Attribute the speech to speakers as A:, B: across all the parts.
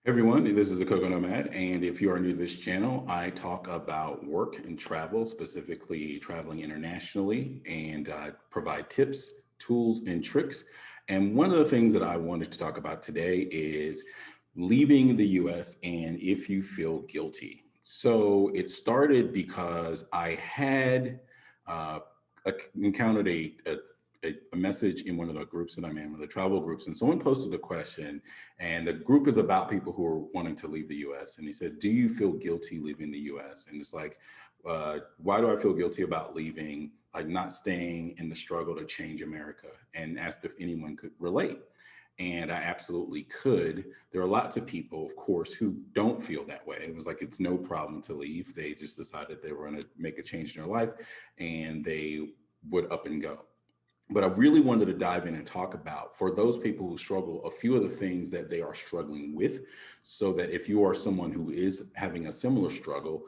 A: Everyone, this is the Cocoa Nomad, and if you are new to this channel, I talk about work and travel, specifically traveling internationally, and provide tips, tools, and tricks. And one of the things that I wanted to talk about today is leaving the US and if you feel guilty. So it started because I had uh, encountered a message in one of the groups that I'm in, one of the travel groups, and someone posted a question, and the group is about people who are wanting to leave the U.S. And he said, "Do you feel guilty leaving the U.S.?" And it's like, why do I feel guilty about leaving? Like not staying in the struggle to change America, and asked if anyone could relate. And I absolutely could. There are lots of people, of course, who don't feel that way. It was like it's no problem to leave. They just decided they were going to make a change in their life, and they would up and go. But I really wanted to dive in and talk about, for those people who struggle, a few of the things that they are struggling with, so that if you are someone who is having a similar struggle,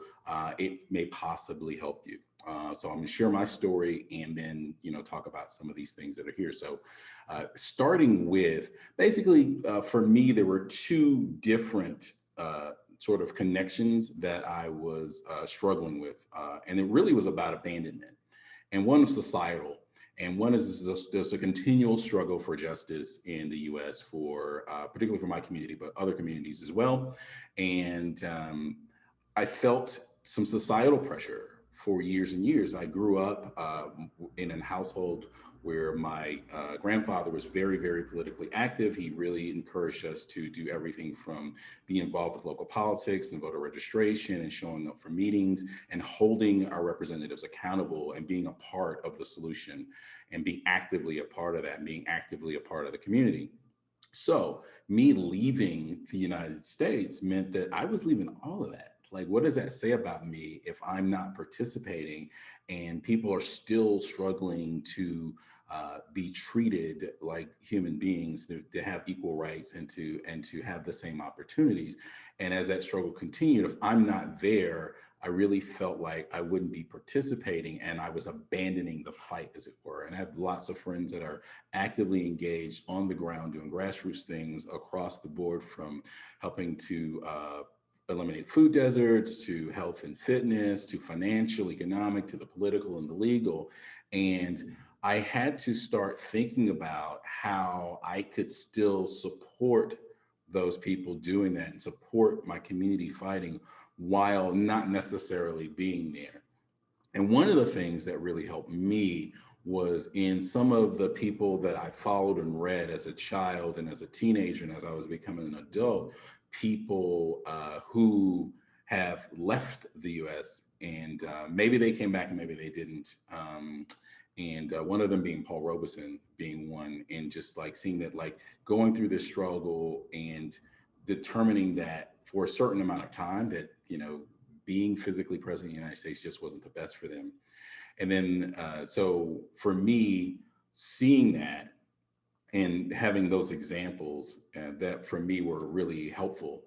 A: it may possibly help you. So I'm going to share my story and then, talk about some of these things that are here. So starting with, basically, for me, there were two different sort of connections that I was struggling with. And it really was about abandonment, and one of societal. And one is there's a continual struggle for justice in the U.S. for particularly for my community, but other communities as well. And I felt some societal pressure for years and years. I grew up in a household where my grandfather was very, very politically active. He really encouraged us to do everything from be involved with local politics and voter registration and showing up for meetings and holding our representatives accountable and being a part of the solution and being actively a part of that and being actively a part of the community. So me leaving the United States meant that I was leaving all of that. Like, what does that say about me if I'm not participating and people are still struggling to be treated like human beings, to have equal rights and to have the same opportunities? And as that struggle continued, if I'm not there, I really felt like I wouldn't be participating and I was abandoning the fight, as it were. And I have lots of friends that are actively engaged on the ground doing grassroots things across the board, from helping to eliminate food deserts to health and fitness to financial, economic, to the political and the legal. And I had to start thinking about how I could still support those people doing that and support my community fighting while not necessarily being there. And one of the things that really helped me was in some of the people that I followed and read as a child and as a teenager and as I was becoming an adult, people who have left the US, and maybe they came back and maybe they didn't. And one of them being Paul Robeson being one, and just like seeing that, like going through this struggle and determining that for a certain amount of time that, being physically present in the United States just wasn't the best for them. And then, so for me, seeing that and having those examples that for me were really helpful,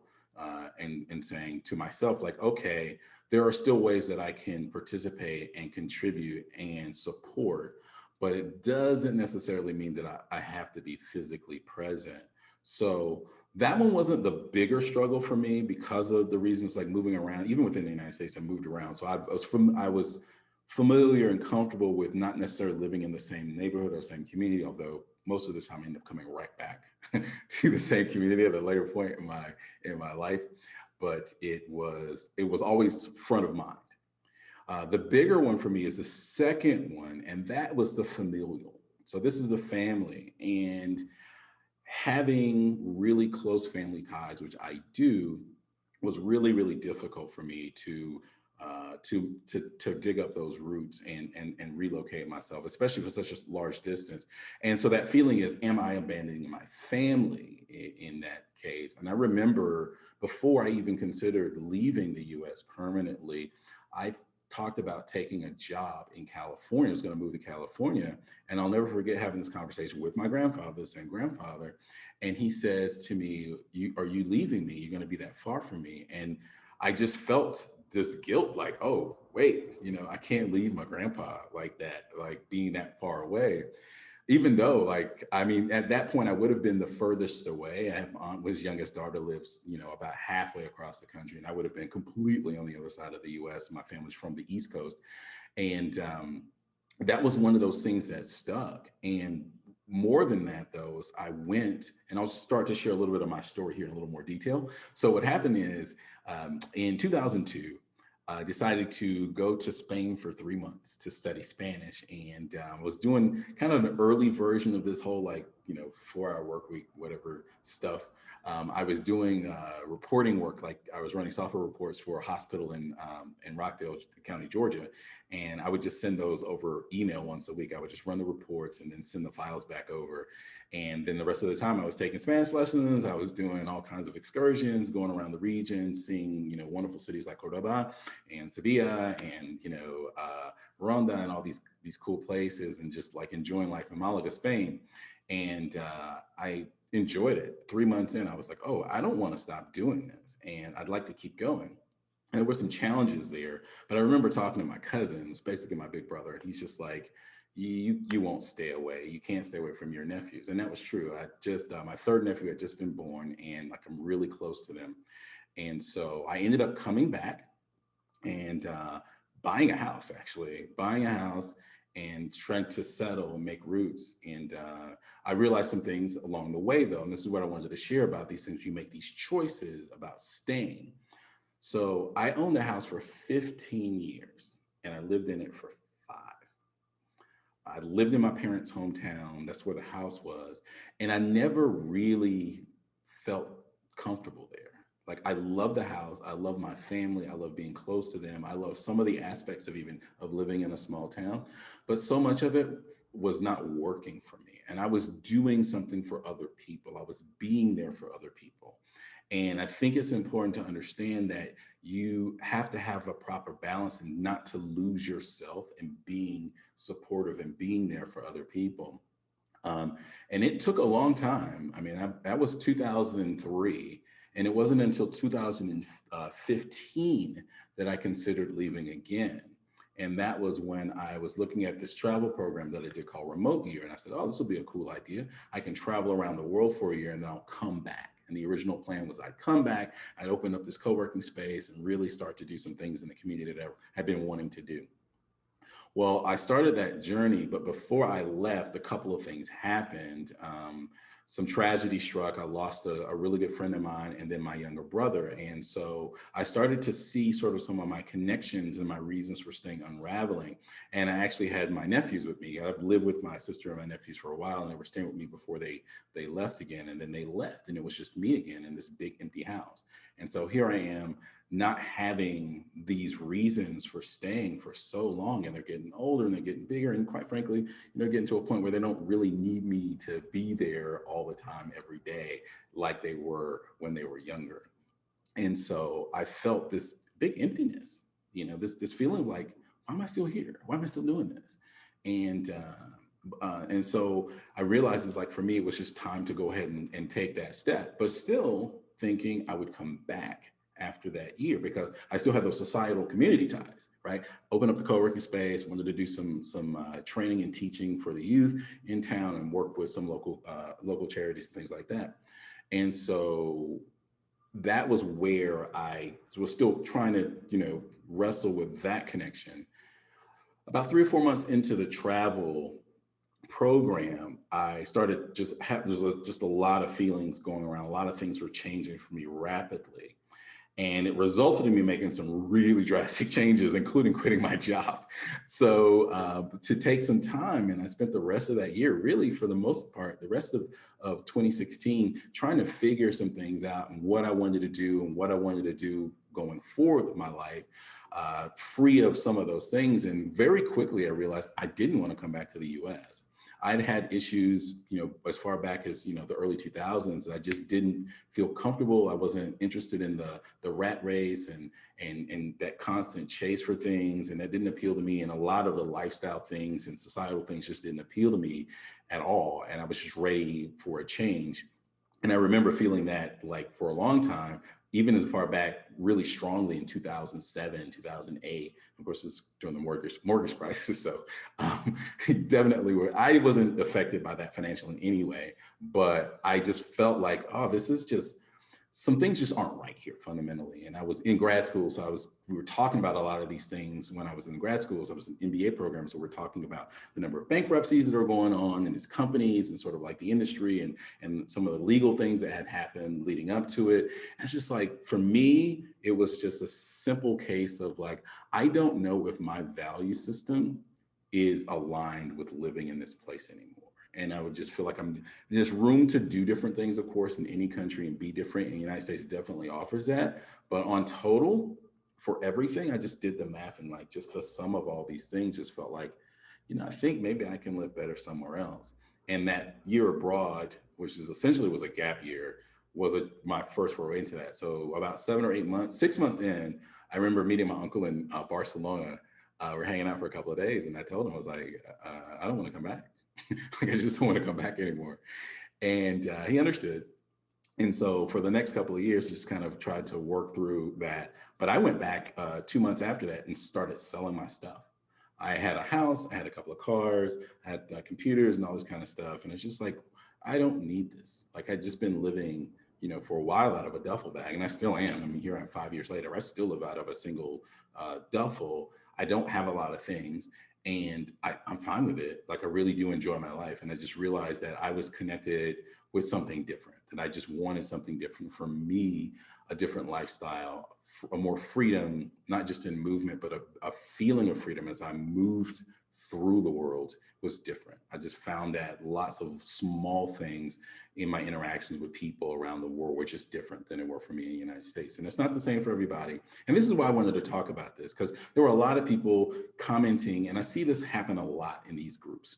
A: and saying to myself, like, okay, there are still ways that I can participate and contribute and support, but it doesn't necessarily mean that I have to be physically present. So that one wasn't the bigger struggle for me because of the reasons, like moving around. Even within the United States, I moved around. So I was familiar and comfortable with not necessarily living in the same neighborhood or same community, although most of the time I end up coming right back to the same community at a later point in my life. But it was always front of mind. The bigger one for me is the second one, and that was the familial. So this is the family, and having really close family ties, which I do, was really, really difficult for me to dig up those roots and relocate myself, especially for such a large distance. And so that feeling is, am I abandoning my family in that case? And I remember before I even considered leaving the U.S. permanently, I talked about taking a job in California. I was going to move to California. And I'll never forget having this conversation with my grandfather, the same grandfather. And he says to me, are you leaving me? You're going to be that far from me. And I just felt this guilt, like, oh, wait, I can't leave my grandpa like that, like being that far away. even though, like, I mean, at that point, I would have been the furthest away. I have my aunt, his youngest daughter lives, about halfway across the country, and I would have been completely on the other side of the U.S. My family's from the East Coast, and that was one of those things that stuck. And more than that, though, is I went, and I'll start to share a little bit of my story here in a little more detail. So what happened is, in 2002, I decided to go to Spain for 3 months to study Spanish, and was doing kind of an early version of this whole, like, 4-hour work week, whatever stuff. I was doing reporting work, like I was running software reports for a hospital in Rockdale County, Georgia, and I would just send those over email once a week. I would just run the reports and then send the files back over. And then the rest of the time I was taking Spanish lessons. I was doing all kinds of excursions, going around the region, seeing, wonderful cities like Cordoba and Sevilla and, Ronda and all these cool places, and just like enjoying life in Malaga, Spain. And I enjoyed it. 3 months in, I was like, oh, I don't want to stop doing this, and I'd like to keep going. And there were some challenges there, but I remember talking to my cousin, who's basically my big brother, and he's just like, you won't stay away. You can't stay away from your nephews. And that was true. I just, my third nephew had just been born, and like, I'm really close to them. And so I ended up coming back and buying a house and trying to settle and make roots. And I realized some things along the way, though, and this is what I wanted to share about these things. You make these choices about staying. So I owned the house for 15 years, and I lived in it for 5. I lived in my parents' hometown. That's where the house was. And I never really felt comfortable there. Like, I love the house. I love my family. I love being close to them. I love some of the aspects of living in a small town, but so much of it was not working for me. And I was doing something for other people. I was being there for other people. And I think it's important to understand that you have to have a proper balance and not to lose yourself in being supportive and being there for other people. And it took a long time. I mean, that was 2003. And it wasn't until 2015 that I considered leaving again. And that was when I was looking at this travel program that I did called Remote Year. And I said, oh, this will be a cool idea. I can travel around the world for a year and then I'll come back. And the original plan was I'd come back, I'd open up this co-working space and really start to do some things in the community that I had been wanting to do. Well, I started that journey, but before I left, a couple of things happened. Some tragedy struck. I lost a really good friend of mine and then my younger brother. And so I started to see sort of some of my connections and my reasons for staying unraveling. And I actually had my nephews with me. I've lived with my sister and my nephews for a while, and they were staying with me before they left again. And then they left, and it was just me again in this big empty house. And so here I am, not having these reasons for staying for so long, and they're getting older and they're getting bigger, and quite frankly, getting to a point where they don't really need me to be there all the time every day like they were when they were younger. And so I felt this big emptiness, this feeling like, why am I still here? Why am I still doing this? And so I realized it's like, for me, it was just time to go ahead and take that step, but still thinking I would come back after that year, because I still have those societal community ties, right? Open up the co-working space, wanted to do some training and teaching for the youth in town and work with some local charities and things like that. And so that was where I was still trying to, wrestle with that connection. About 3 or 4 months into the travel program, I started there's just a lot of feelings going around. A lot of things were changing for me rapidly. And it resulted in me making some really drastic changes, including quitting my job. So to take some time, and I spent the rest of that year, really for the most part, the rest of 2016, trying to figure some things out and what I wanted to do and what I wanted to do going forward with my life, free of some of those things. And very quickly, I realized I didn't want to come back to the US. I'd had issues, as far back as, the early 2000s, that I just didn't feel comfortable. I wasn't interested in the rat race and that constant chase for things. And that didn't appeal to me. And a lot of the lifestyle things and societal things just didn't appeal to me at all. And I was just ready for a change. And I remember feeling that, like, for a long time, even as far back really strongly in 2007, 2008. Of course, it's during the mortgage crisis. So definitely I wasn't affected by that financial in any way, but I just felt like, oh, this is just, some things just aren't right here fundamentally. And I was in grad school, so we were talking about a lot of these things when I was in grad school. So I was in MBA program, so we're talking about the number of bankruptcies that are going on in these companies and sort of like the industry and some of the legal things that had happened leading up to it. And it's just like, for me, it was just a simple case of like, I don't know if my value system is aligned with living in this place anymore. And I would just feel like there's room to do different things, of course, in any country and be different. And the United States definitely offers that. But on total, for everything, I just did the math, and like just the sum of all these things just felt like, I think maybe I can live better somewhere else. And that year abroad, which is essentially was a gap year, was my first foray into that. So about 7 or 8 months, 6 months in, I remember meeting my uncle in Barcelona. We're hanging out for a couple of days, and I told him, I was like, I don't want to come back. Like, I just don't want to come back anymore. And he understood. And so for the next couple of years, just kind of tried to work through that. But I went back 2 months after that and started selling my stuff. I had a house, I had a couple of cars, I had computers and all this kind of stuff. And it's just like, I don't need this. Like, I'd just been living, for a while out of a duffel bag, and I still am. I mean, here I am 5 years later, I still live out of a single duffel. I don't have a lot of things, and I'm fine with it. Like, I really do enjoy my life. And I just realized that I was connected with something different, that I just wanted something different for me, a different lifestyle, a more freedom, not just in movement, but a feeling of freedom as I moved through the world was different. I just found that lots of small things in my interactions with people around the world were just different than they were for me in the United States. And it's not the same for everybody. And this is why I wanted to talk about this, because there were a lot of people commenting, and I see this happen a lot in these groups.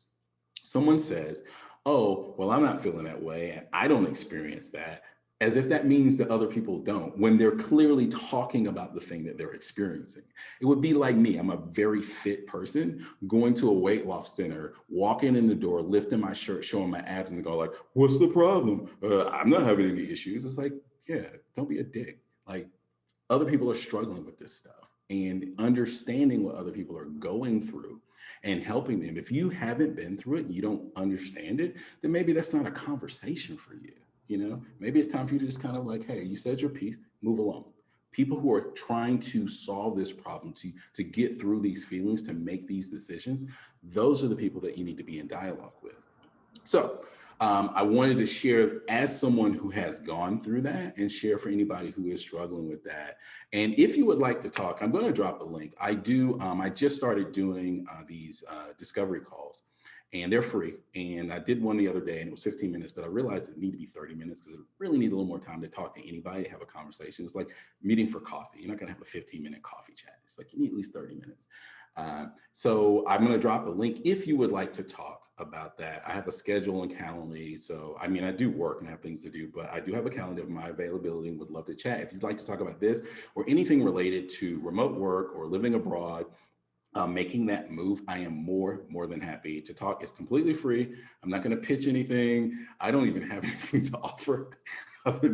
A: Someone says, oh, well, I'm not feeling that way, and I don't experience that, as if that means that other people don't, when they're clearly talking about the thing that they're experiencing. It would be like me. I'm a very fit person going to a weight loss center, walking in the door, lifting my shirt, showing my abs, and go like, what's the problem? I'm not having any issues. It's like, yeah, don't be a dick. Like, other people are struggling with this stuff, and understanding what other people are going through and helping them. If you haven't been through it and you don't understand it, then maybe that's not a conversation for you. Maybe it's time for you to just kind of like, hey, you said your piece, move along. People who are trying to solve this problem, to get through these feelings, to make these decisions, those are the people that you need to be in dialogue with. So I wanted to share as someone who has gone through that, and share for anybody who is struggling with that. And if you would like to talk, I'm going to drop a link. I just started doing these discovery calls, and they're free. And I did one the other day, and it was 15 minutes, but I realized it needed to be 30 minutes because I really need a little more time to talk to anybody, have a conversation. It's like meeting for coffee. You're not going to have a 15-minute coffee chat. It's like you need at least 30 minutes. So I'm going to drop a link if you would like to talk about that. I have a schedule and Calendly. So, I mean, I do work and have things to do, but I do have a calendar of my availability and would love to chat. If you'd like to talk about this or anything related to remote work or living abroad, making that move, I am more than happy to talk. It's completely free. I'm not going to pitch anything. I don't even have anything to offer other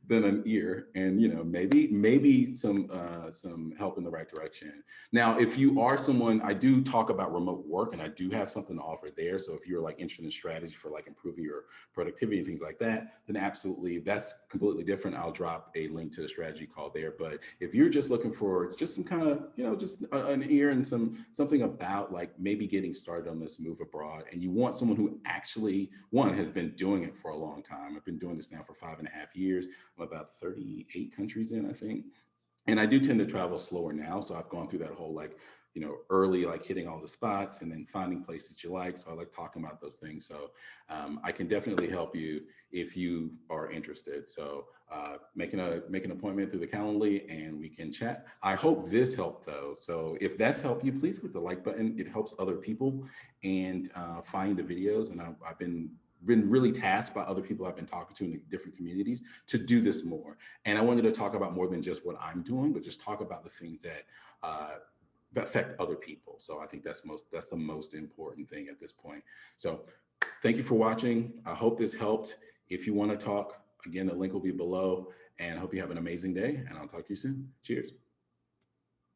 A: than an ear, and maybe some help in the right direction. Now, if you are someone, I do talk about remote work, and I do have something to offer there. So if you're like interested in strategy for like improving your productivity and things like that, then absolutely, that's completely different. I'll drop a link to the strategy call there. But if you're just looking for just some kind of just an ear and something about like maybe getting started on this move abroad, and you want someone who actually has been doing it for a long time. I've been doing this now for 5.5 years. I'm about 38 countries in, I think. And I do tend to travel slower now. So I've gone through that whole early, like hitting all the spots and then finding places you like. So I like talking about those things. So I can definitely help you if you are interested. So make an appointment through the Calendly and we can chat. I hope this helped though. So if that's helped you, please hit the like button. It helps other people and find the videos. And I've been really tasked by other people I've been talking to in different communities to do this more. And I wanted to talk about more than just what I'm doing, but just talk about the things that affect other people. So I think that's the most important thing at this point. So thank you for watching. I hope this helped. If you want to talk, Again, the link will be below, and I hope you have an amazing day, and I'll talk to you soon. Cheers.